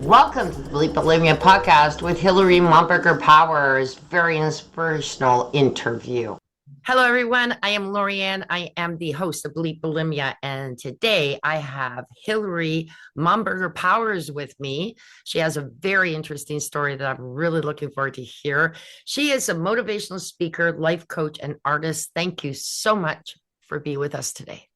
Welcome to the Bleep Bulimia podcast with Hilary Momberger Powers. Very inspirational interview. Hello, everyone. I am Lorianne. I am the host of Bleep Bulimia, and today I have Hilary Momberger Powers with me. She has a very interesting story that I'm really looking forward to hear. She is a motivational speaker, life coach, and artist. Thank you so much for being with us today.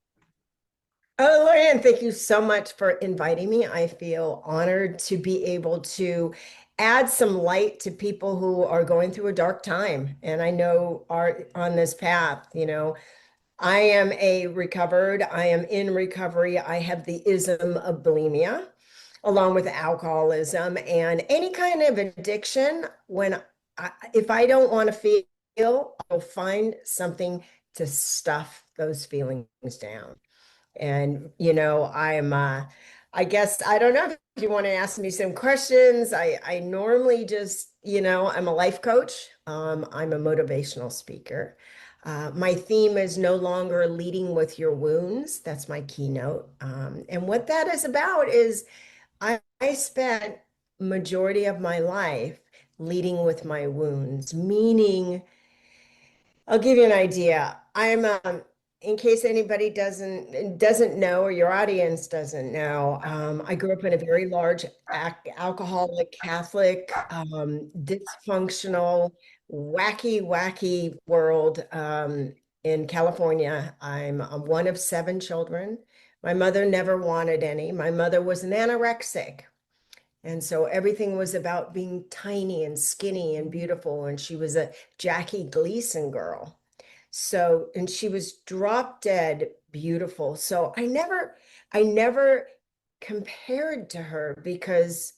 Oh, Lorianne, thank you so much for inviting me. I feel honored to be able to add some light to people who are going through a dark time. And I know are on this path, I am I am in recovery. I have the ism of bulimia, along with alcoholism and any kind of addiction. If I don't want to feel, I'll find something to stuff those feelings down. And, I guess, I don't know if you want to ask me some questions. I normally just, I'm a life coach. I'm a motivational speaker. My theme is no longer leading with your wounds. That's my keynote. And what that is about is I spent majority of my life leading with my wounds, meaning I'll give you an idea. In case anybody doesn't know, or your audience doesn't know, I grew up in a very large alcoholic, Catholic, dysfunctional, wacky world in California. I'm one of 7 children. My mother never wanted any. My mother was an anorexic. And so everything was about being tiny and skinny and beautiful. And she was a Jackie Gleason girl. So, and she was drop dead beautiful. So I never compared to her because,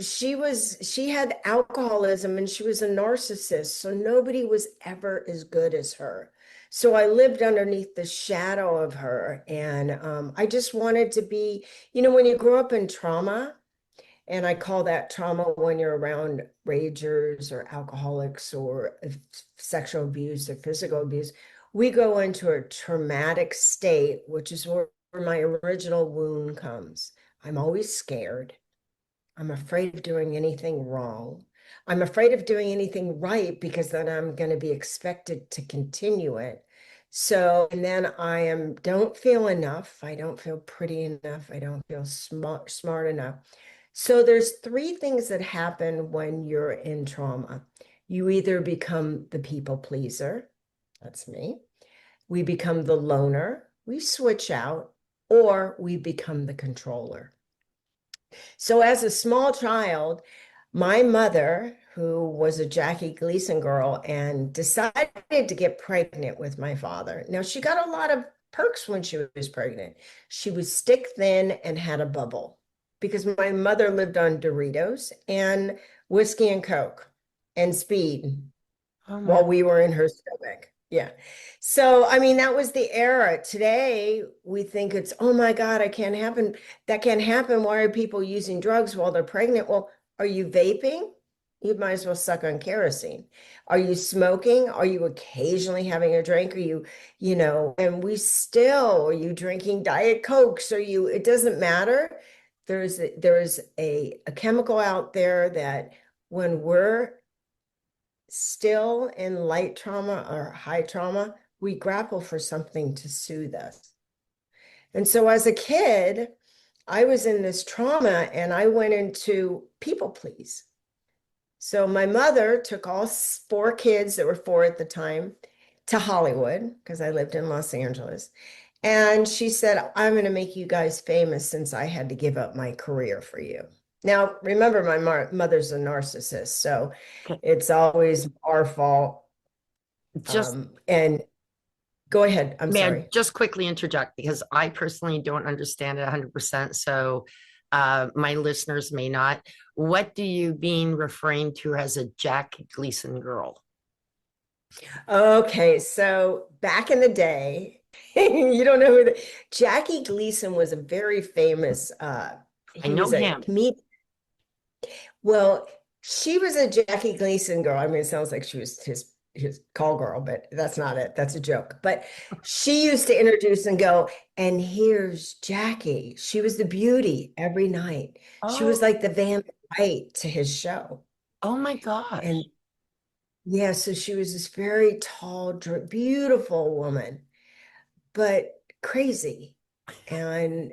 she had alcoholism and she was a narcissist. So nobody was ever as good as her. So I lived underneath the shadow of her. And I just wanted to be, when you grow up in trauma, and I call that trauma when you're around ragers or alcoholics or sexual abuse or physical abuse, we go into a traumatic state, which is where my original wound comes. I'm always scared. I'm afraid of doing anything wrong. I'm afraid of doing anything right because then I'm going to be expected to continue it. So, and then don't feel enough. I don't feel pretty enough. I don't feel smart enough. So there's 3 things that happen when you're in trauma. You either become the people pleaser, that's me. We become the loner, we switch out, or we become the controller. So as a small child, my mother, who was a Jackie Gleason girl and decided to get pregnant with my father. Now, she got a lot of perks when she was pregnant. She was stick thin and had a bubble because my mother lived on Doritos and whiskey and Coke and speed while we were in her stomach. Yeah. So, I mean, that was the era. Today, we think it's, oh my God, I can't happen. That can't happen. Why are people using drugs while they're pregnant? Well, are you vaping? You might as well suck on kerosene. Are you smoking? Are you occasionally having a drink? Are you, and are you drinking Diet Cokes? It doesn't matter. There is a chemical out there that when we're still in light trauma or high trauma, we grapple for something to soothe us. And so as a kid, I was in this trauma and I went into people please. So my mother took all 4 kids that were 4 at the time to Hollywood because I lived in Los Angeles. And she said, I'm going to make you guys famous since I had to give up my career for you. Now, remember, my mother's a narcissist, so it's always our fault. And go ahead. I'm sorry. I just quickly interject because I personally don't understand it 100%. So my listeners may not. What do you mean referring to as a Jackie Gleason girl? Okay, so back in the day, you don't know who Jackie Gleason was a very famous. I know him. Well, she was a Jackie Gleason girl. I mean, it sounds like she was his his call girl, but that's not it. That's a joke. But she used to introduce and go, and here's Jackie. She was the beauty every night. She was Oh, like the Van White to his show. oh my gosh. And yeah, so she was this very tall, beautiful woman, but crazy, and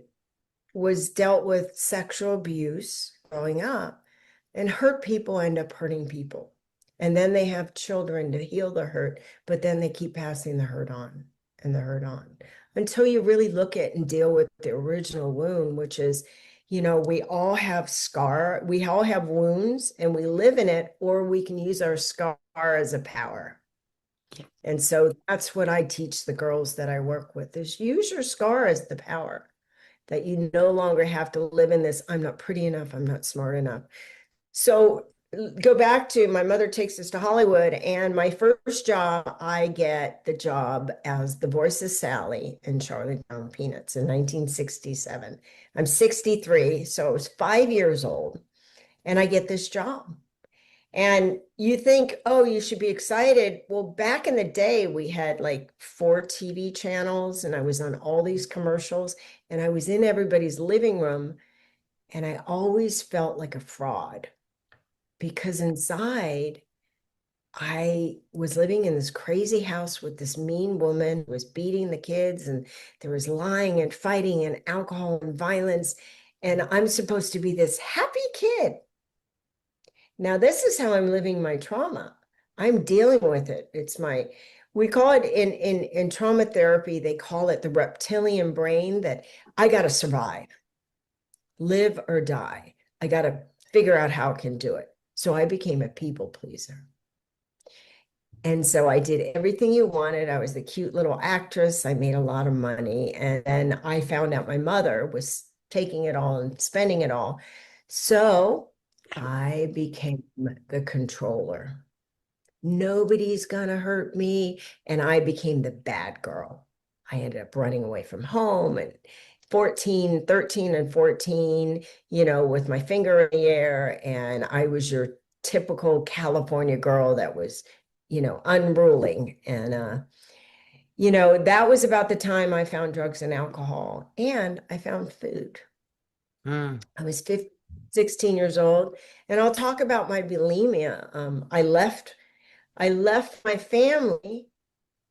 was dealt with sexual abuse growing up. And hurt people end up hurting people. And then they have children to heal the hurt, but then they keep passing the hurt on and the hurt on until you really look at and deal with the original wound, which is, we all have we all have wounds and we live in it, or we can use our scar as a power. And so that's what I teach the girls that I work with is use your scar as the power, that you no longer have to live in this, I'm not pretty enough, I'm not smart enough. So go back to my mother takes us to Hollywood, and my first job, I get the job as the voice of Sally in Charlie Brown Peanuts in 1967. I'm 63, so I was 5 years old, and I get this job. And you think, oh, you should be excited. Well, back in the day, we had like 4 TV channels, and I was on all these commercials, and I was in everybody's living room, and I always felt like a fraud. Because inside, I was living in this crazy house with this mean woman who was beating the kids, and there was lying and fighting and alcohol and violence. And I'm supposed to be this happy kid. Now, this is how I'm living my trauma. I'm dealing with it. We call it in trauma therapy, they call it the reptilian brain, that I got to survive, live or die. I got to figure out how I can do it. So I became a people pleaser. And so I did everything you wanted. I was the cute little actress. I made a lot of money. And then I found out my mother was taking it all and spending it all. So I became the controller. Nobody's gonna hurt me. And I became the bad girl. I ended up running away from home and 13 and 14, with my finger in the air. And I was your typical California girl that was, unruling. And, that was about the time I found drugs and alcohol, and I found food. I was 16 years old, and I'll talk about my bulimia. I left my family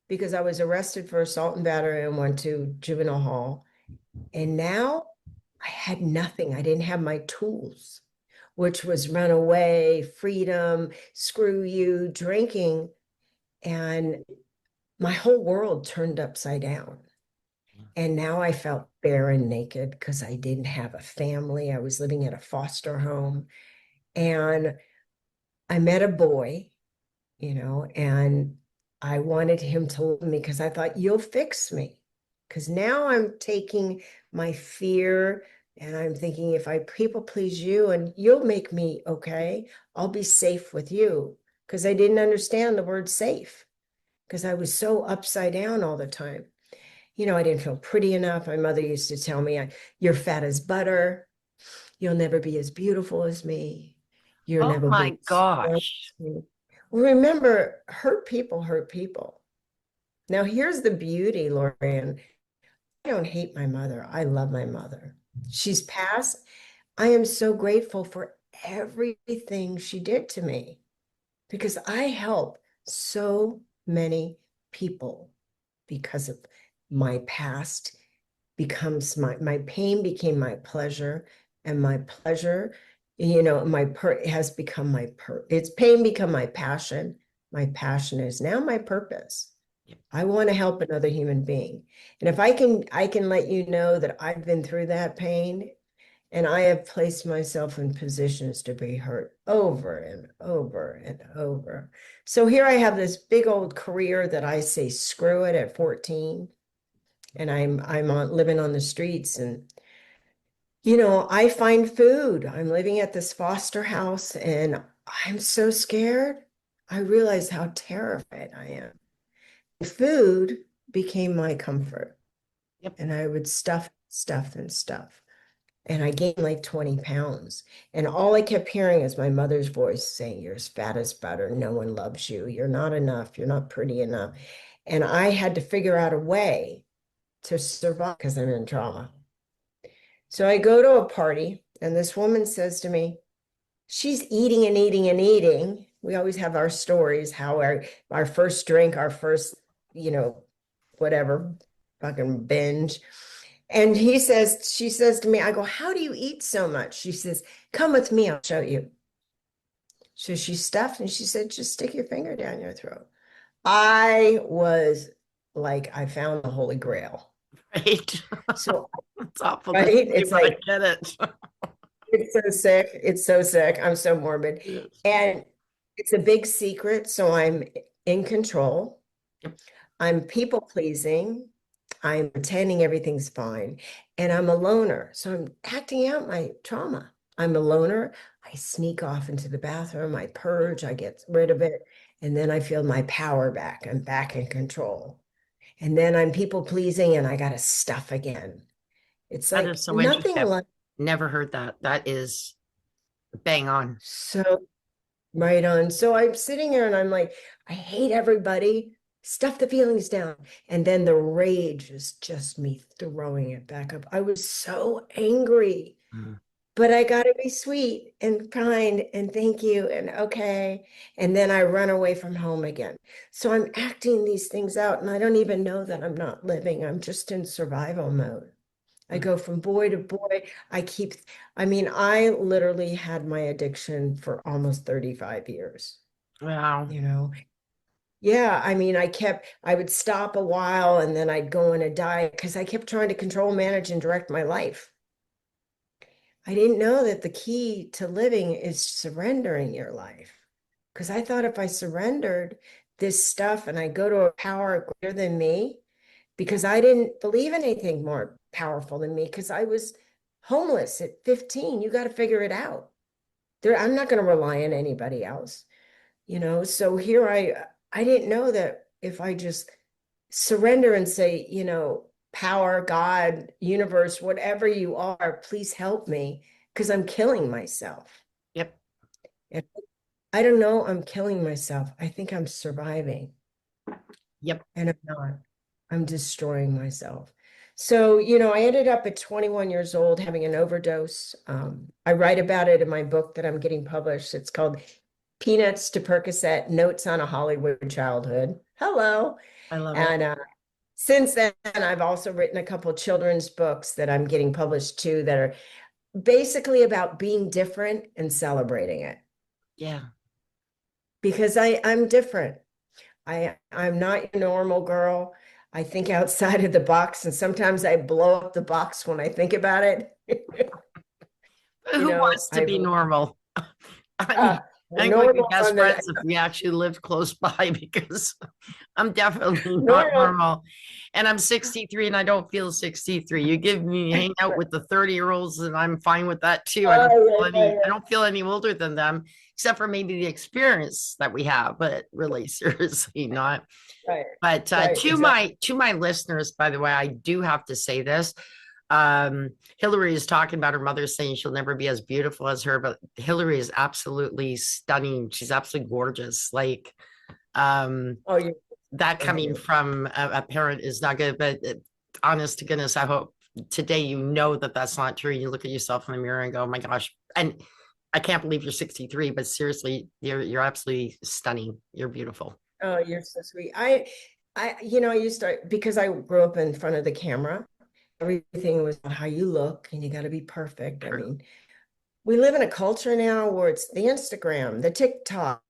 because I was arrested for assault and battery and went to juvenile hall. And now I had nothing. I didn't have my tools, which was run away, freedom, screw you, drinking. And my whole world turned upside down. And now I felt bare and naked because I didn't have a family. I was living at a foster home. And I met a boy, and I wanted him to love me because I thought, you'll fix me. Because now I'm taking my fear and I'm thinking, if I people please you and you'll make me okay, I'll be safe with you. Because I didn't understand the word safe because I was so upside down all the time. I didn't feel pretty enough. My mother used to tell me, you're fat as butter. You'll never be as beautiful as me. You'll Oh never my be. gosh. Remember, hurt people hurt people. Now, here's the beauty, Lorianne. I don't hate my mother. I love my mother. She's passed. I am so grateful for everything she did to me because I help so many people because of my past becomes my pain became my pleasure, and my pleasure, has become it's pain become my passion. My passion is now my purpose. I want to help another human being. And if I can let you know that I've been through that pain, and I have placed myself in positions to be hurt over and over and over. So here I have this big old career that I say screw it at 14. And I'm living on the streets, and I find food. I'm living at this foster house, and I'm so scared. I realize how terrified I am. Food became my comfort. Yep. And I would stuff and stuff. and I gained like 20 pounds. And all I kept hearing is my mother's voice saying, "You're as fat as butter. No one loves you. You're not enough. You're not pretty enough." And I had to figure out a way to survive because I'm in trauma. So I go to a party, and this woman says to me, she's eating and eating and eating. We always have our stories, how our first drink, our first, whatever, fucking binge. And she says to me, I go, "How do you eat so much?" She says, "Come with me, I'll show you." So she stuffed and she said, "Just stick your finger down your throat." I was like, I found the Holy Grail. Right. So, It's awful to right? say, It's but I like, get it. it's so sick. It's so sick. I'm so morbid. Yes. And it's a big secret. So I'm in control. Yep. I'm people pleasing. I'm pretending everything's fine. And I'm a loner. So I'm acting out my trauma. I'm a loner. I sneak off into the bathroom. I purge. I get rid of it. And then I feel my power back. I'm back in control. And then I'm people pleasing and I got to stuff again. It's That like is so nothing interesting. like Never heard that. That is bang on. so right on. So I'm sitting here and I'm like, I hate everybody. Stuff the feelings down. And then the rage is just me throwing it back up. I was so angry, Mm. but I got to be sweet and kind and thank you and okay. And then I run away from home again. So I'm acting these things out and I don't even know that I'm not living. I'm just in survival mode. I go from boy to boy. I literally had my addiction for almost 35 years, Wow. you know? Yeah, I would stop a while and then I'd go on a diet because I kept trying to control, manage, and direct my life. I didn't know that the key to living is surrendering your life. Because I thought if I surrendered this stuff and I go to a power greater than me, because I didn't believe anything more powerful than me because I was homeless at 15. You got to figure it out. I'm not going to rely on anybody else, So here I didn't know that if I just surrender and say, power, God, universe, whatever you are, please help me because I'm killing myself. Yep. And I don't know, I'm killing myself. I think I'm surviving. Yep. And I'm not. I'm destroying myself. So, I ended up at 21 years old having an overdose. I write about it in my book that I'm getting published. It's called Peanuts to Percocet, Notes on a Hollywood Childhood. Hello. I love it. And since then, I've also written a couple of children's books that I'm getting published too that are basically about being different and celebrating it. Yeah. Because I'm different. I'm not your normal girl. I think outside of the box, and sometimes I blow up the box when I think about it. Who wants to be normal? I think we'd be Normal best on the friends if we actually lived close by because I'm definitely not normal. normal. And I'm 63 and I don't feel 63. You give me hang out with the 30-year-olds and I'm fine with that too. I don't feel any older than them, except for maybe the experience that we have, but really seriously not. Right. But Right, to my listeners, by the way, I do have to say this. Hilary is talking about her mother saying she'll never be as beautiful as her, but Hilary is absolutely stunning. She's absolutely gorgeous. Like, Oh, that thank coming you. from a parent is not good, but honest to goodness, I hope today you know that that's not true. You look at yourself in the mirror and go, "Oh my gosh." And I can't believe you're 63, but seriously, you're absolutely stunning. You're beautiful. Oh, you're so sweet. I used to, because I grew up in front of the camera, everything was about how you look and you got to be perfect. I True. mean, we live in a culture now where it's the Instagram, the TikTok,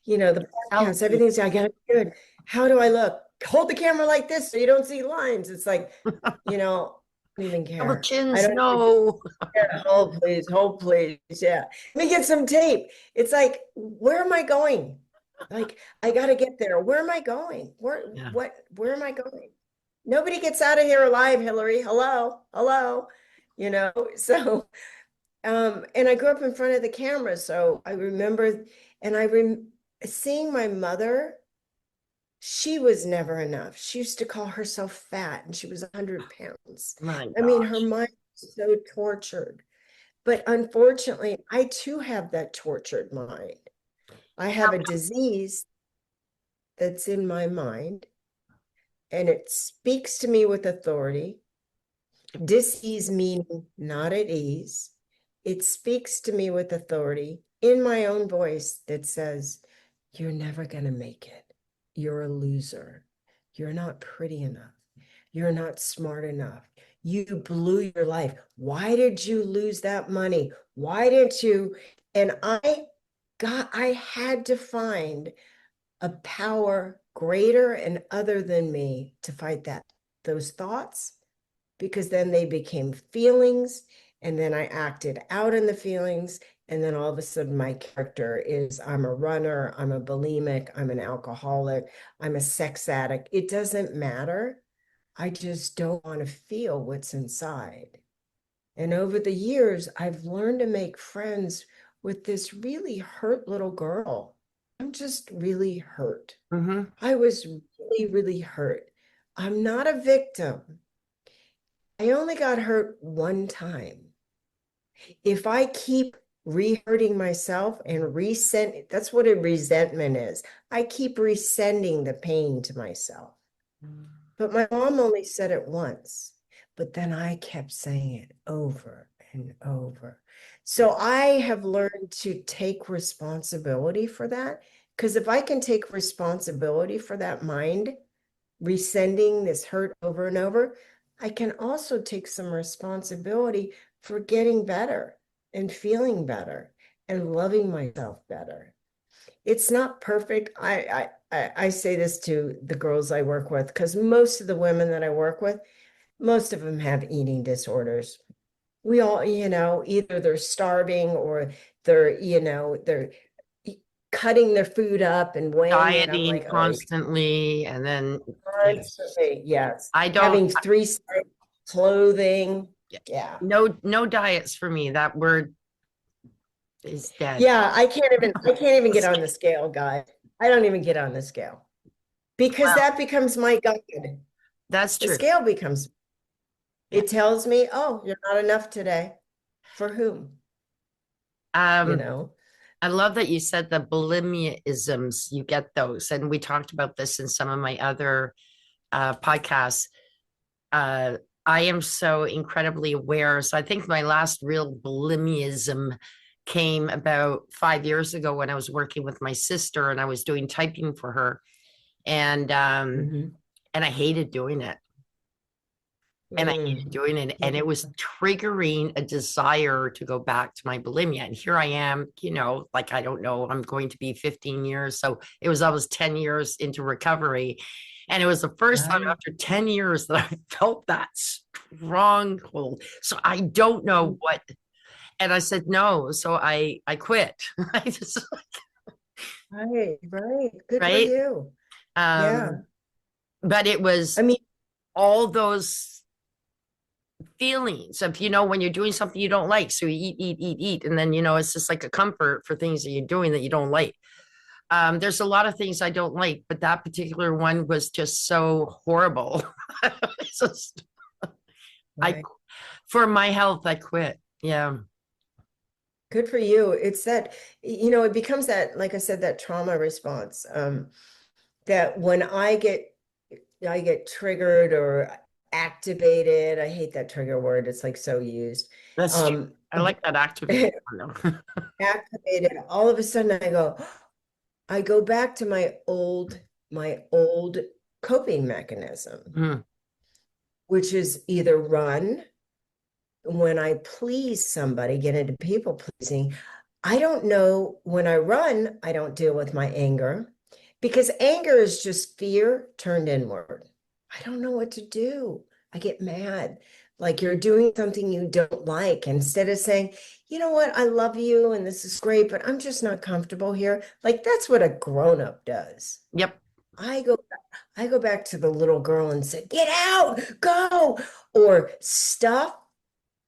You know, the podcast, selfie. everything's, I gotta be good. How do I look? Hold the camera like this so you don't see lines. It's like, I don't even Double care. I chins, don't even no. care. Hold, please. Yeah. Let me get some tape. It's like, where am I going? Like, I gotta get there. Where am I going? Yeah. Where am I going? Nobody gets out of here alive, Hilary. Hello, hello. So and I grew up in front of the camera, so I remember, and seeing my mother, she was never enough. She used to call herself fat, and she was 100 pounds. My I mean, her gosh. mind was so tortured. But unfortunately, I too have that tortured mind. I have a disease that's in my mind, and it speaks to me with authority. Dis-ease meaning not at ease. It speaks to me with authority in my own voice that says, you're never going to make it. You're a loser. You're not pretty enough. You're not smart enough. You blew your life. Why did you lose that money? Why didn't you? And I had to find a power greater and other than me to fight those thoughts, because then they became feelings, and then I acted out in the feelings, and then all of a sudden my character is, I'm a runner, I'm a bulimic, I'm an alcoholic, I'm a sex addict. It doesn't matter. I just don't want to feel what's inside. And over the years, I've learned to make friends with this really hurt little girl. I'm just really hurt. Mm-hmm. I was really, really hurt. I'm not a victim. I only got hurt one time. If I keep re-hurting myself and that's what a resentment is. I keep resending the pain to myself. But my mom only said it once, but then I kept saying it over and over. So I have learned to take responsibility for that, because if I can take responsibility for that mind, resending this hurt over and over, I can also take some responsibility for getting better and feeling better and loving myself better. It's not perfect. I say this to the girls I work with, because most of the women that I work with, most of them have eating disorders. We all, either they're starving or they're cutting their food up and weighing it. I'm Dieting like, oh, constantly, and then constantly, yes. I don't. Having three clothing. Yeah. No diets for me. That word is dead. Yeah, I can't even get on the scale, guys. I don't even get on the scale, because Well, that becomes my God. that's The true. scale becomes, Yeah. it tells me, oh, you're not enough today. For whom? You Um, know? I love that you said the bulimia isms. You get those, and we talked about this in some of my other podcasts. Uh, I am so incredibly aware. So I think my last real bulimiism came about 5 years ago when I was working with my sister and I was doing typing for her, and Mhm. and I hated doing it. And I hated Mm. doing it. Yeah. And it was triggering a desire to go back to my bulimia. And here I am, like, I don't know, I'm going to be 15 years. So it was almost 10 years into recovery. And it was the first time Right. after 10 years that I felt that stronghold. So I don't know what. And I said no. So I quit. I just, Right. Right. Good for right. you. Yeah. Um, but it was I mean, all those feelings of, when you're doing something you don't like. So you eat. And then, it's just like a comfort for things that you're doing that you don't like. There's a lot of things I don't like, but that particular one was just so horrible. It's just, I, right. for my health, I quit. Yeah. Good for you. It's that, it becomes that, like I said, that trauma response. That when I get triggered or activated. I hate that trigger word. It's like so used. That's true. Um, I like that activated one. activated, all of a sudden I go back to my old coping mechanism, Mm, which is either run. When I please somebody, get into people pleasing, I don't know. When I run, I don't deal with my anger, because anger is just fear turned inward. I don't know what to do. I get mad. Like you're doing something you don't like. Instead of saying, you know what, I love you and this is great, but I'm just not comfortable here. Like that's what a grown-up does. yep. I go I go back to the little girl and say, get out, go, or stuff,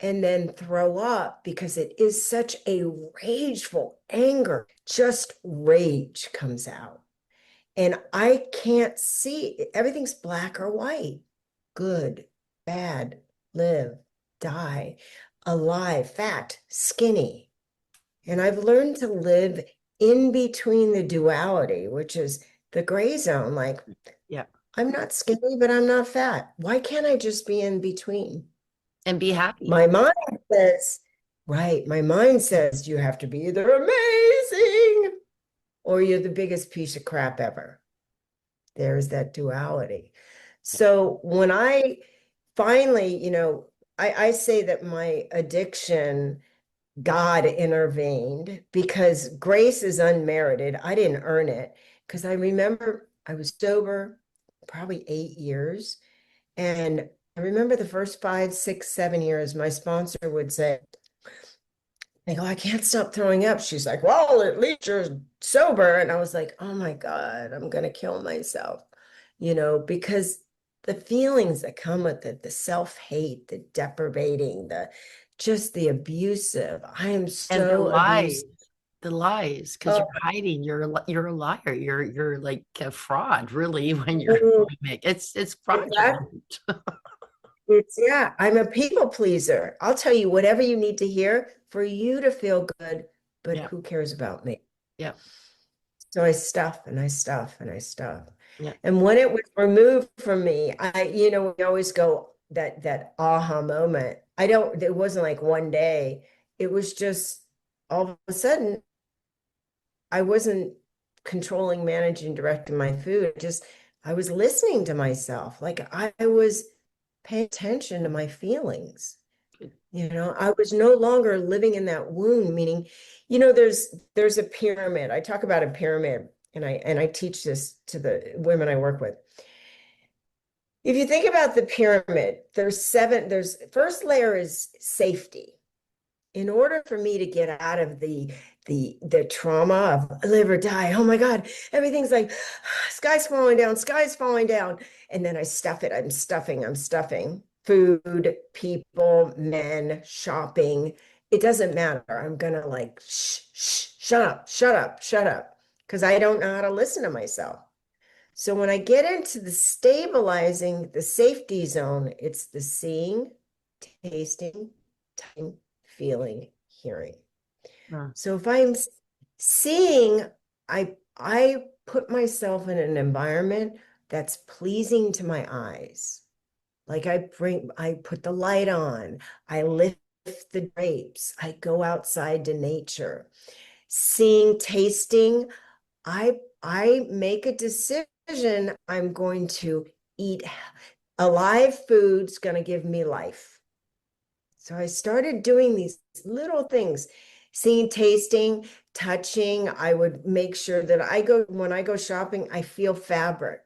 and then throw up, because it is such a rageful anger. Just rage comes out. And I can't see, everything's black or white, good, bad, live, die, alive, fat, skinny. And I've learned to live in between the duality, which is the gray zone. Like, Yeah. I'm not skinny, but I'm not fat. Why can't I just be in between? And be happy. My mind says, right, my mind says you have to be either amazing or you're the biggest piece of crap ever. There's that duality. So when I finally, I say that my addiction, God intervened because grace is unmerited. I didn't earn it because I remember I was sober probably 8 years. And I remember the first 5, 6, 7 years, my sponsor would say, I go, I can't stop throwing up. She's like, well, at least you're sober. And I was like, oh my God, I'm going to kill myself, because the feelings that come with it, the self-hate, the deprivating, just the abusive. I am And so abused. the lies, because Oh, you're hiding. You're a liar. You're like a fraud, really, when you're mm, bulimic. It's exactly. fraudulent. Yeah, I'm a people pleaser. I'll tell you whatever you need to hear for you to feel good, but Yeah. who cares about me? Yeah. So I stuff and I stuff and I stuff. Yeah. And when it was removed from me, we always go that aha moment. It wasn't like one day. It was just all of a sudden I wasn't controlling, managing, directing my food. I was listening to myself. Like I was paying attention to my feelings. I was no longer living in that wound, meaning, there's a pyramid. I talk about a pyramid and I teach this to the women I work with. If you think about the pyramid, there's first layer is safety. In order for me to get out of the trauma of live or die, oh my God, everything's like sky's falling down. And then I stuff it. I'm stuffing food, people, men, shopping. It doesn't matter. I'm gonna like shut up, shut up, shut up. Because I don't know how to listen to myself. So when I get into the stabilizing, the safety zone, it's the seeing, tasting, touching, feeling, hearing. Mm. So if I'm seeing, I put myself in an environment that's pleasing to my eyes. Like I put the light on, I lift the drapes, I go outside to nature. Seeing, tasting, I make a decision. I'm going to eat alive food's going to give me life. So I started doing these little things, seeing, tasting, touching. I would make sure that when I go shopping, I feel fabric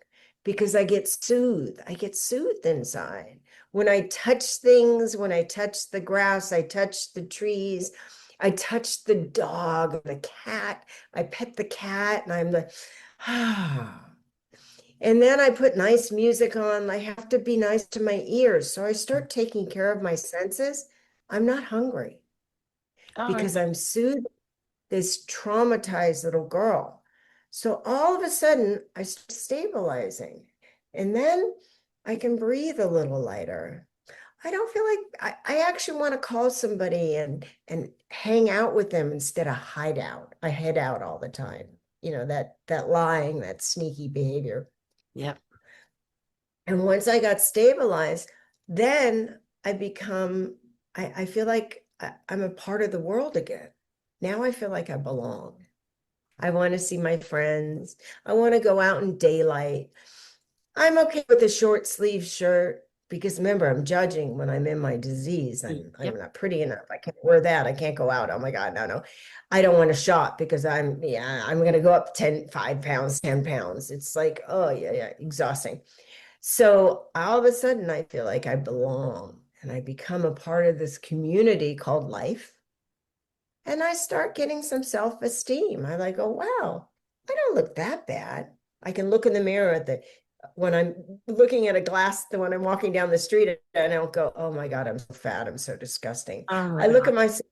because I get soothed. I get soothed inside. When I touch things, when I touch the grass, I touch the trees, I touch the dog, the cat, I pet the cat, and I'm like, ah. And then I put nice music on. I have to be nice to my ears. So I start taking care of my senses. I'm not hungry All right. because I'm soothed this traumatized little girl. So all of a sudden, I start stabilizing. And then I can breathe a little lighter. I don't feel like I actually want to call somebody and hang out with them instead of hide out. I head out all the time. That lying, that sneaky behavior. Yep. And once I got stabilized, then I feel like I'm a part of the world again. Now I feel like I belong. I want to see my friends. I want to go out in daylight. I'm okay with a short sleeve shirt because remember, I'm judging when I'm in my disease. I'm Yep. not pretty enough. I can't wear that. I can't go out. Oh my God, no, no. I don't want to shop because I'm gonna go up 5 pounds, 10 pounds. It's like, oh yeah, exhausting. So all of a sudden, I feel like I belong and I become a part of this community called life. And I start getting some self-esteem. I like, oh, wow, I don't look that bad. I can look in the mirror when I'm looking at a glass, when I'm walking down the street, and I don't go, oh my God, I'm so fat. I'm so disgusting. Oh my I look God. at myself,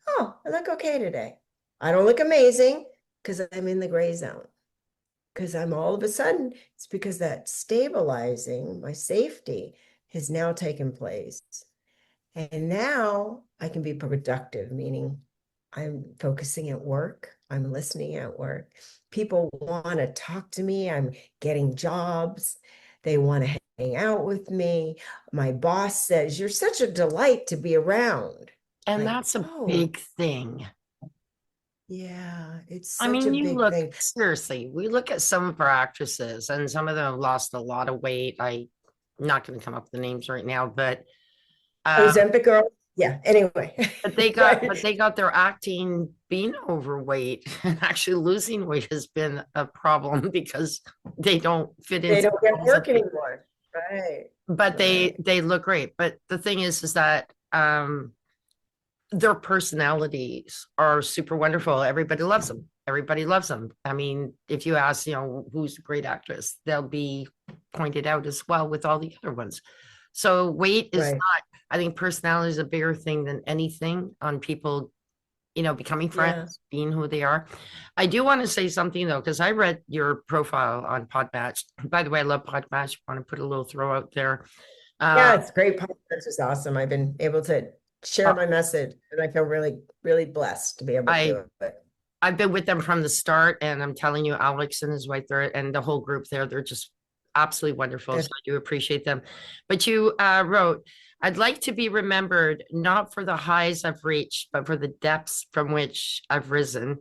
oh, I look okay today. I don't look amazing because I'm in the gray zone because I'm all of a sudden, it's because that stabilizing my safety has now taken place. And now I can be productive, meaning I'm focusing at work, I'm listening at work. People want to talk to me, I'm getting jobs, they want to hang out with me. My boss says, "You're such a delight to be around." And Like, that's a oh, big thing. yeah, it's I such a mean, you big look thing. seriously, we look at some of our actresses and some of them have lost a lot of weight. I'm not going to come up with the names right now, um, Ozempic girl. Yeah, anyway. but Right. they got their acting being overweight and actually losing weight has been a problem because they don't fit They into don't the get roles that work anymore. Right. but Right. they look great. But the thing is that their personalities are super wonderful. Everybody loves them. Everybody loves them. I mean, if you ask, who's a great actress, they'll be pointed out as well with all the other ones. So weight is Right. not, I think personality is a bigger thing than anything on people, becoming Yeah. friends, being who they are. I do want to say something though, because I read your profile on Podmatch. By the way, I love Podmatch. I want to put a little throw out there. Uh, Yeah, it's great. Podcast is awesome. I've been able to share my message and I feel really, really blessed to be able to I do it. I've been with them from the start, and I'm telling you, Alex and his wife there, and the whole group there, they're just absolutely wonderful. So Good. I do appreciate them. But you wrote, "I'd like to be remembered not for the highs I've reached, but for the depths from which I've risen."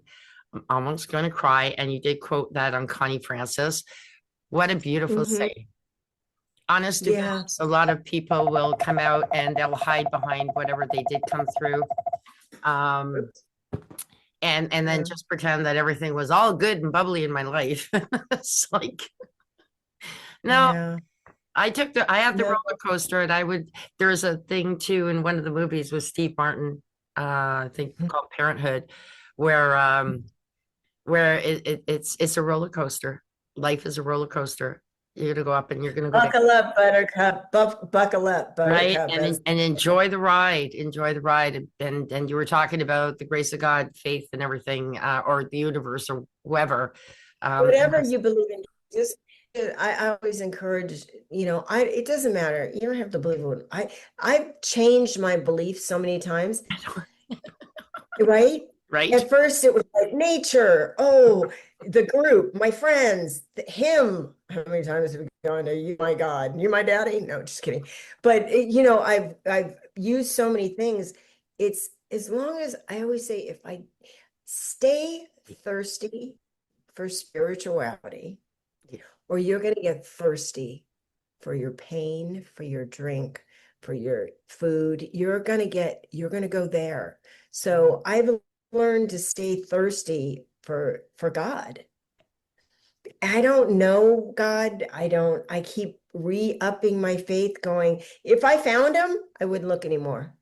I'm almost going to cry, and you did quote that on Connie Francis. What a beautiful Hmm. say. Honest to Yeah. goodness, a lot of people will come out and they'll hide behind whatever they did come through. Um, Oops. and then Yeah. just pretend that everything was all good and bubbly in my life. It's like, no, Yeah. I had the No. roller coaster and there's a thing too in one of the movies with Steve Martin, I think called Parenthood, where it's a roller coaster. Life is a roller coaster. You're gonna go up and you're gonna go down. Buckle up, Buttercup. Buckle up, Right. Buttercup. That's And enjoy the ride. And you were talking about the grace of God, faith and everything, or the universe or whoever. And whatever that's you believe in. Just I always encourage, it doesn't matter. You don't have to believe it. I've changed my beliefs so many times, right? right. At first it was like nature, oh, the group, my friends, him. How many times have we gone to you, my God, you my daddy? No, just kidding. But I've used so many things. It's as long as I always say, if I stay thirsty for spirituality, Yeah. or you're going to get thirsty for your pain, for your drink, for your food, you're going to go there. So I've learned to stay thirsty for God. I don't know God. I keep re-upping my faith, going, if I found him, I wouldn't look anymore.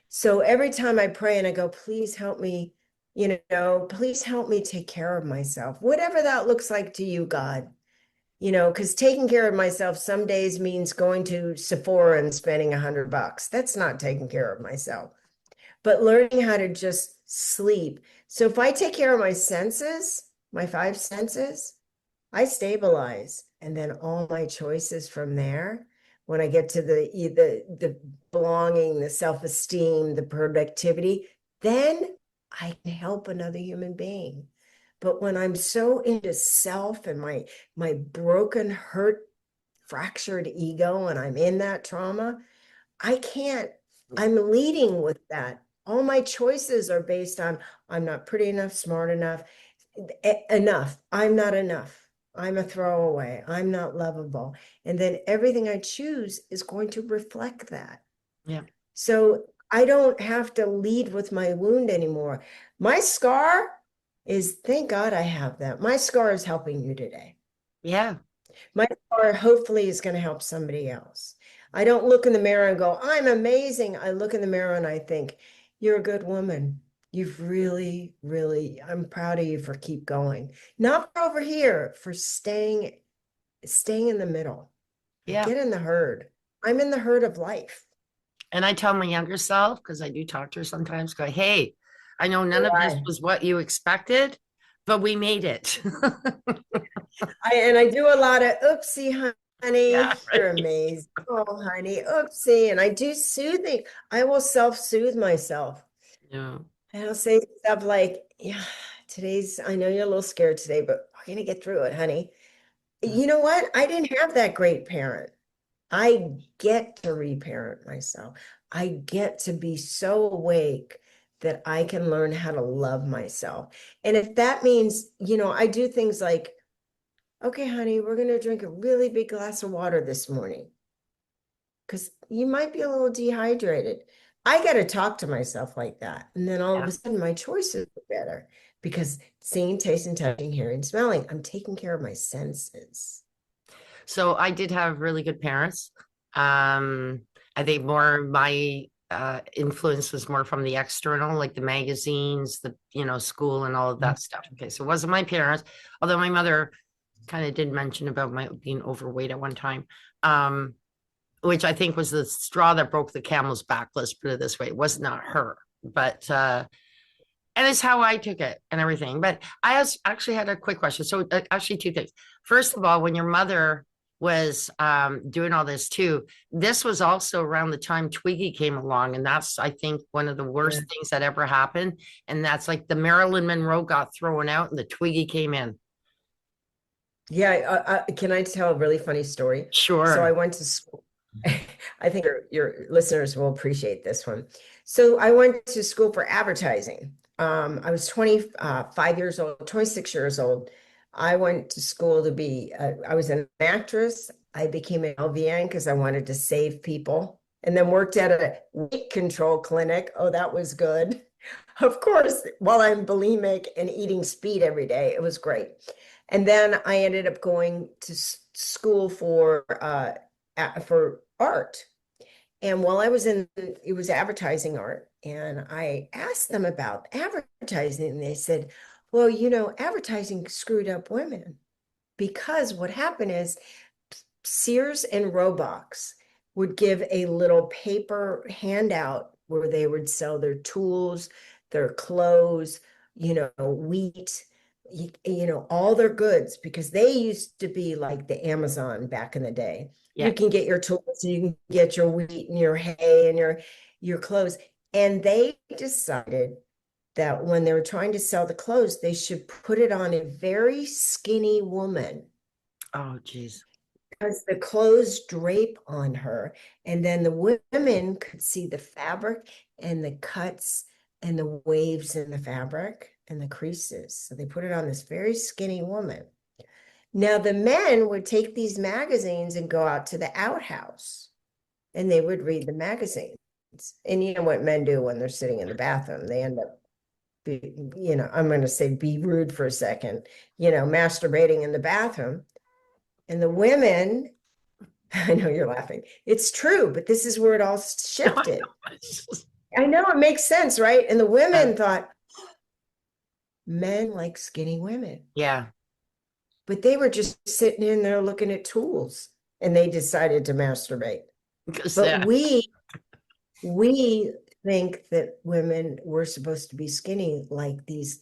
So every time I pray and I go, please help me, please help me take care of myself, whatever that looks like to you, God. Because taking care of myself some days means going to Sephora and spending $100. That's not taking care of myself. But learning how to just sleep. So if I take care of my senses, my five senses, I stabilize. And then all my choices from there, when I get to the belonging, the self-esteem, the productivity, then I can help another human being. But when I'm so into self and my broken, hurt, fractured ego, and I'm in that trauma, I can't, I'm leading with that. All my choices are based on I'm not pretty enough, smart enough, enough. I'm not enough. I'm a throwaway. I'm not lovable. And then everything I choose is going to reflect that. Yeah. So I don't have to lead with my wound anymore. My scar is, thank God I have that. My scar is helping you today. Yeah. My scar hopefully is going to help somebody else. I don't look in the mirror and go, I'm amazing. I look in the mirror and I think, you're a good woman. You've really, really, I'm proud of you for keep going. Not for over here, for staying in the middle. Yeah. Get in the herd. I'm in the herd of life. And I tell my younger self, because I do talk to her sometimes, go, hey, I know none of this Why? was what you expected, but we made it. And I do a lot of oopsie, Honey, Yeah, you're right. amazing. Oh, honey, oopsie. And I do soothing. I will self-soothe myself. Yeah. And I'll say stuff like, yeah, I know you're a little scared today, but we're gonna get through it, honey. Yeah. You know what? I didn't have that great parent. I get to reparent myself. I get to be so awake that I can learn how to love myself. And if that means, I do things like, okay, honey, we're going to drink a really big glass of water this morning because you might be a little dehydrated. I got to talk to myself like that. And then all of Yeah. a sudden, my choices are better because seeing, tasting, touching, hearing, smelling, I'm taking care of my senses. So I did have really good parents. Um, I think more my influence was more from the external, like the magazines, the school and all of that stuff. Okay, so it wasn't my parents, although my mother kind of did mention about my being overweight at one time. Which I think was the straw that broke the camel's back. Let's put it this way. It was not her, but and it's how I took it and everything. But actually had a quick question. So actually two things. First of all, when your mother was doing all this too, this was also around the time Twiggy came along, and that's I think one of the worst things that ever happened. And that's like the Marilyn Monroe got thrown out, and the Twiggy came in. Yeah, can I tell a really funny story? So I Sure. went to school. I think your listeners will appreciate this one. So I went to school for advertising. I was 25 years old, 26 years old. I went to school to be, I was an actress. I became an LVN because I wanted to save people and then worked at a weight control clinic. Oh, that was good. Of course, while I'm bulimic and eating speed every day, it was great. And then I ended up going to school for art. And while I was it was advertising art. And I asked them about advertising. And they said, well, advertising screwed up women because what happened is Sears and Roebuck's would give a little paper handout where they would sell their tools, their clothes, wheat, all their goods because they used to be like the Amazon back in the day. Yeah. You can get your tools, you can get your wheat and your hay and your clothes. And they decided that when they were trying to sell the clothes, they should put it on a very skinny woman Oh, geez. because the clothes drape on her. And then the women could see the fabric and the cuts and the waves in the fabric and the creases. So they put it on this very skinny woman. Now, the men would take these magazines and go out to the outhouse and they would read the magazines. And you know what men do when they're sitting in the bathroom? They end up, I'm going to say be rude for a second, masturbating in the bathroom. And the women, I know you're laughing. It's true, but this is where it all No, I shifted. know. It's just- I know it makes sense, right? And the uh, women thought men like skinny women, yeah. but they were just sitting in there looking at tools and they decided to masturbate. Because But we think that women were supposed to be skinny like these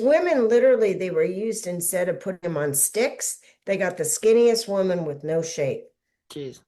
women literally they were used instead of putting them on sticks, they got the skinniest woman with no shape. geez.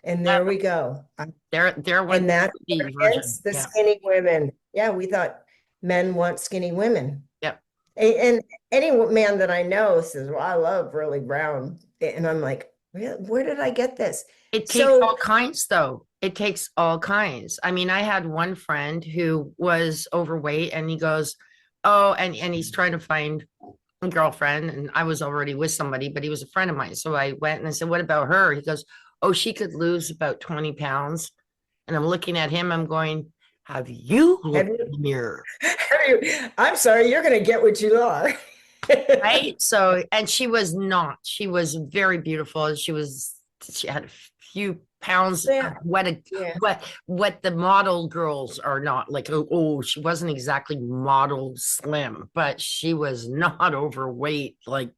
And there we go. There went And that's the hence version. the Yeah. skinny women. Yeah, we thought men want skinny women. Yep. And any man that I know says, well, I love really brown. And I'm like, really? Where did I get this? It takes So all kinds, though. It takes all kinds. I mean, I had one friend who was overweight and he goes, oh, and he's trying to find a girlfriend. And I was already with somebody, but he was a friend of mine. So I went and I said, what about her? He goes, oh, she could lose about 20 pounds. And I'm looking at him, I'm going, have you have looked you, in the mirror? I'm sorry, you're going to get what you are. Right. So, and she was not, she was very beautiful. She had a few pounds of Yeah, yeah. what the model girls are not like. Oh, she wasn't exactly model slim, but she was not overweight. Like,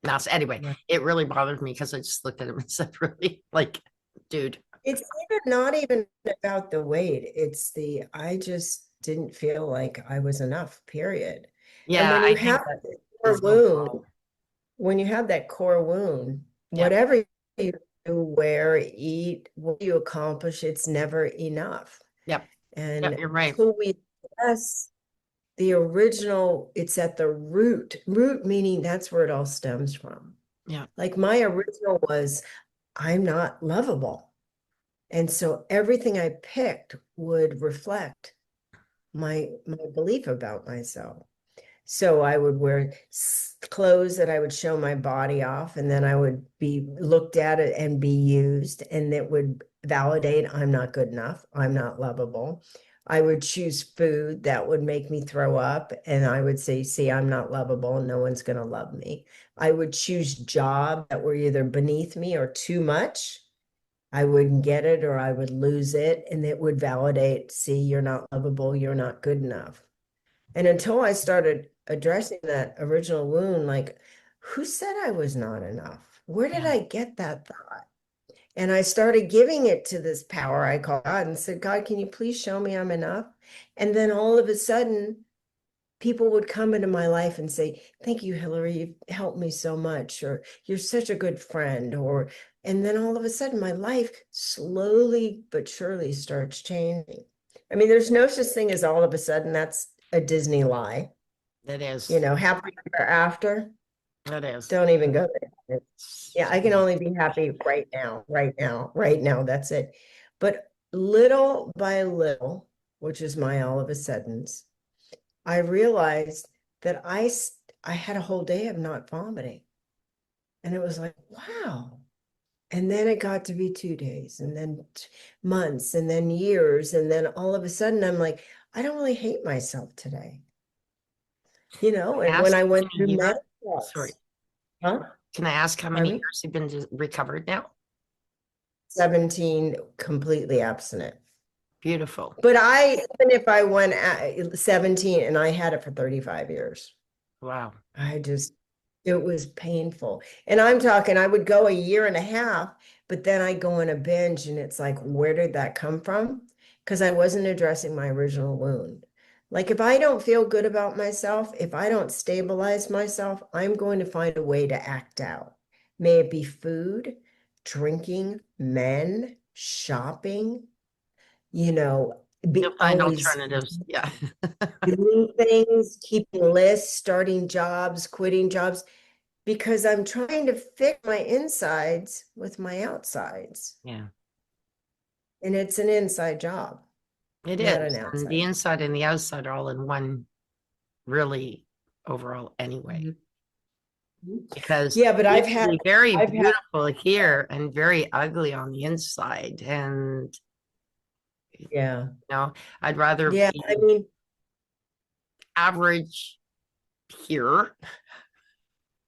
now, so anyway, Yeah. it really bothered me because I just looked at him and said, really, like, dude. It's even not even about the weight. I just didn't feel like I was enough, period. And Yeah, when you I think have that that core is wound, overall. when you have that core wound, Yep. whatever you do, wear, eat, what you accomplish, it's never enough. Yep. And Yep. You're right. until we address the original, it's at the root meaning that's where it all stems from. Yeah. Like my original was, I'm not lovable. And so everything I picked would reflect my belief about myself. So I would wear clothes that I would show my body off, and then I would be looked at it and be used, and it would validate I'm not good enough, I'm not lovable. I would choose food that would make me throw up, and I would say, see, I'm not lovable, no one's going to love me. I would choose jobs that were either beneath me or too much. I wouldn't get it or I would lose it, and it would validate, see, you're not lovable, you're not good enough. And until I started addressing that original wound, like, who said I was not enough? Where did I get that thought? And I started giving it to this power I call God and said, God, can you please show me I'm enough? And then all of a sudden, people would come into my life and say, thank you, Hilary, you've helped me so much, or you're such a good friend, and then all of a sudden my life slowly but surely starts changing. I mean, there's no such thing as all of a sudden. That's a Disney lie. It is. Happy ever after. It is. Don't even go there. Yeah, I can only be happy right now, right now, right now. That's it. But little by little, which is my all of a suddens, I realized that I had a whole day of not vomiting. And it was like, wow. And then it got to be 2 days, and then months, and then years. And then all of a sudden, I'm like, I don't really hate myself today. And when I went through menopause. Sorry. Huh? Can I ask how many years you've been recovered now? 17, completely abstinent. Beautiful. But even if I went at 17 and I had it for 35 years. Wow. It was painful. And I'm talking, I would go a year and a half, but then I go in a binge, and it's like, where did that come from? Because I wasn't addressing my original wound. Like, if I don't feel good about myself, if I don't stabilize myself, I'm going to find a way to act out. May it be food, drinking, men, shopping, You'll find always alternatives. Yeah. doing things, keeping lists, starting jobs, quitting jobs, because I'm trying to fix my insides with my outsides. Yeah. And it's an inside job. It Not is. an outside. And the inside and the outside are all in one, really, overall, anyway. Because yeah, but I've had very beautiful here and very ugly on the inside. And yeah, I'd rather be average here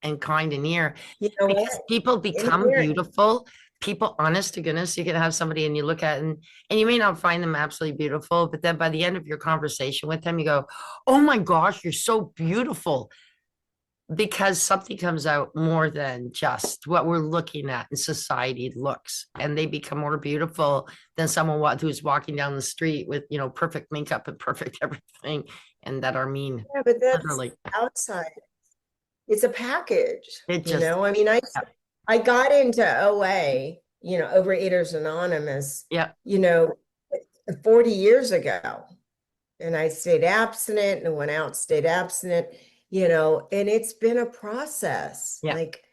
and kind and near, because people become beautiful. People, honest to goodness, you can have somebody and you look at and you may not find them absolutely beautiful, but then by the end of your conversation with them, you go, oh my gosh, you're so beautiful. Because something comes out more than just what we're looking at in society looks, and they become more beautiful than someone who's walking down the street with, perfect makeup and perfect everything, and that are mean. Yeah, but that's literally outside. It's a package. It just, I mean, I got into OA, Overeaters Anonymous, 40 years ago. And I stayed abstinent and went out, stayed abstinent, and it's been a process. Yeah. Like,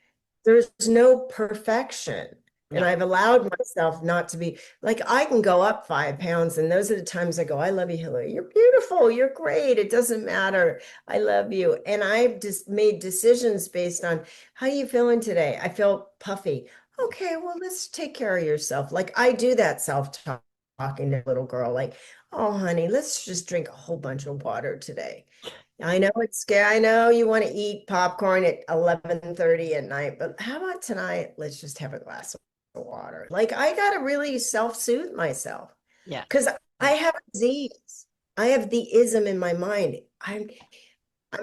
there's no perfection. And I've allowed myself not to be like, I can go up 5 pounds. And those are the times I go, I love you, Hilary. You're beautiful. You're great. It doesn't matter. I love you. And I've just made decisions based on, how are you feeling today? I feel puffy. Okay, well, let's take care of yourself. Like, I do that self-talking to a little girl, like, oh, honey, let's just drink a whole bunch of water today. I know it's scary. I know you want to eat popcorn at 11:30 at night, but how about tonight? Let's just have a glass of water. Like, I got to really self-soothe myself. Yeah. Because I have a disease. I have the ism in my mind. I'm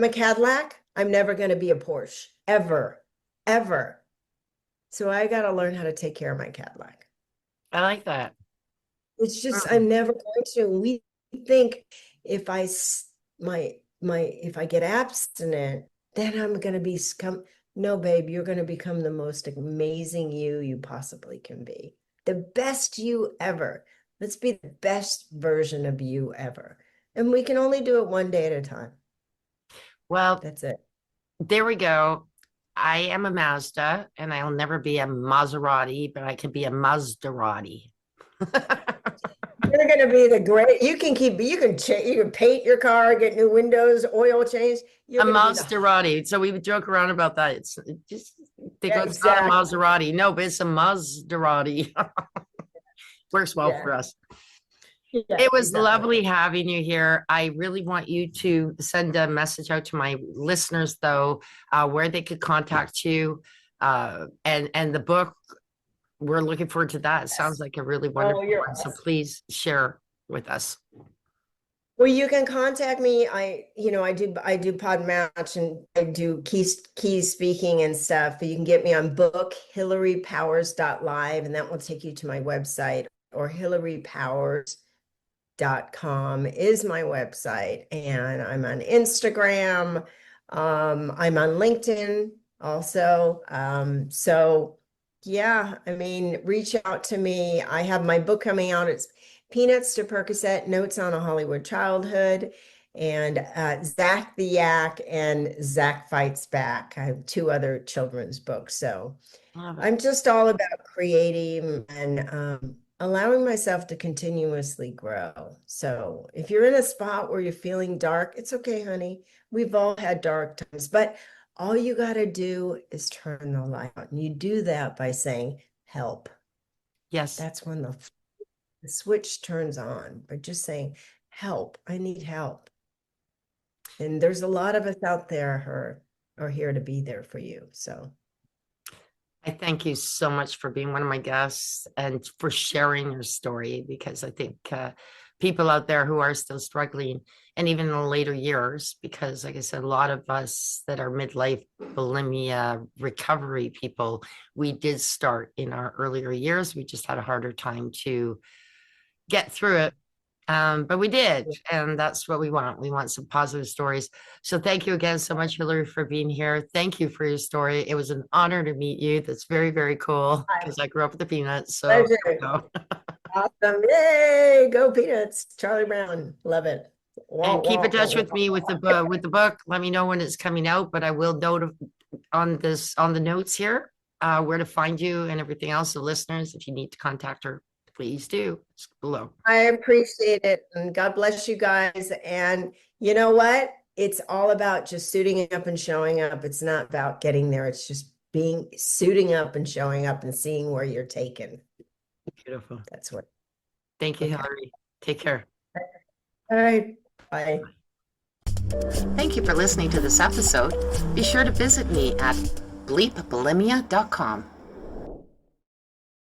a Cadillac. I'm never going to be a Porsche. Ever. Ever. So I got to learn how to take care of my Cadillac. I like that. It's just, I'm never going to. We think if I get abstinent, then I'm going to become No, babe, you're going to become the most amazing you possibly can be. The best you ever. Let's be the best version of you ever. And we can only do it one day at a time. Well, That's it. there we go. I am a Mazda and I'll never be a Maserati, but I can be a Maserati. You're going to be the great. You can paint your car, get new windows, oil change. You're A going to be the Maserati. So we would joke around about that. It's just they go, it's not a exactly. Maserati. No, but it's a Maserati. Works well for us. Yeah, It was exactly. lovely having you here. I really want you to send a message out to my listeners, though, where they could contact you. And the book, we're looking forward to that. It sounds like a really wonderful you're one. So awesome. please share with us. Well, you can contact me. I do pod match and I do key speaking and stuff. You can get me on book hilarypowers.live, and that will take you to my website, or hilarypowers.com is my website. And I'm on Instagram. I'm on LinkedIn also. So yeah, I mean, reach out to me. I have my book coming out. It's Peanuts to Percocet, Notes on a Hollywood Childhood, and Zach the Yak and Zach Fights Back. I have 2 other children's books. So I'm just all about creating and allowing myself to continuously grow. So if you're in a spot where you're feeling dark, it's okay, honey. We've all had dark times, but all you got to do is turn the light on. You do that by saying, help. Yes. That's when the switch turns on, by just saying, help, I need help. And there's a lot of us out there who are here to be there for you. So I thank you so much for being one of my guests and for sharing your story, because I think people out there who are still struggling, and even in the later years, because like I said, a lot of us that are midlife bulimia recovery people, we did start in our earlier years. We just had a harder time to get through it. But we did, and that's what we want. We want some positive stories. So thank you again so much, Hilary, for being here. Thank you for your story. It was an honor to meet you. That's very, very cool, because I grew up with the Peanuts. So awesome. Yay, go Peanuts. Charlie Brown. Love it. And keep in touch with me with the book. Let me know when it's coming out, but I will note on the notes here where to find you and everything else. So listeners, if you need to contact her, please do. It's below. I appreciate it. And God bless you guys. And you know what? It's all about just suiting up and showing up. It's not about getting there. It's just suiting up and showing up and seeing where you're taken. Beautiful. That's what. Thank you, Hilary. Take care. All right. Bye. Thank you for listening to this episode. Be sure to visit me at bleepbulimia.com.